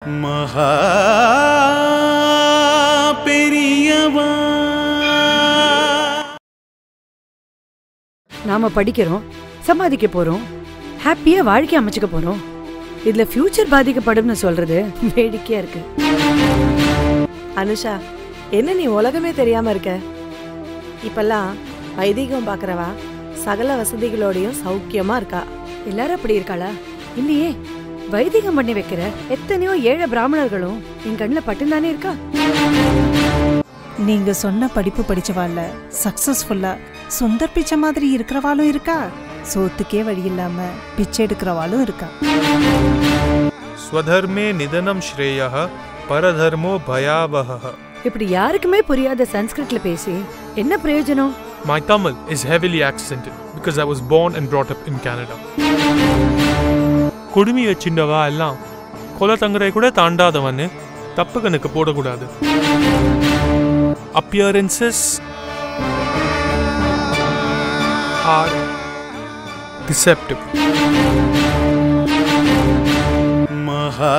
மகா பெரியவா. நாம படிக்கிறோம், சம்பாதிக்க போறோம், ஹாப்பியா வாழ்க்கை அமைச்சுக்க போறோம். இதுல ஃபியூச்சர் பாதிக்கப்படும்னு சொல்றது வேடிக்கையா இருக்கு. அனுஷா, என்ன நீ உலகமே தெரியாம இருக்க? இப்பெல்லாம் வைதிகம் பாக்குறவா சகல வசதிகளோடையும் சௌக்கியமா இருக்கா. எல்லாரும் அப்படி இருக்காளா? இல்லையே. வைதிகம் பண்ணி வைக்கிற எத்தனையோ ஏழை பிராமணர்களும் என் கண்ணுல பட்டுந்தானே இருக்கா. நீங்க சொன்ன படிப்பு படிச்சவாள்ல சக்சஸ்ஃபுல்லா சுந்தர் பிச்சை மாதிரி இருக்கிறவாளும் இருக்கா, சோத்துக்கே வழி இல்லாம பிச்சை எடுக்கிறவாளும் இருக்கா. ஸ்வதர்மே நிதனம் ஸ்ரேயः பரதர்மோ பயாவஹः. இப்படி யாருக்குமே புரியாத சன்ஸ்கிரிட்ல பேசி என்ன பிரயோஜனம்? My Tamil is heavily accented because I was born and brought up in Canada. குடுமி வச்சிண்டவா எல்லாம் கொலை தங்கரை கூட தாண்டாதவன்னு தப்பு கணக்கு போடக்கூடாது. Appearances are deceptive. மகா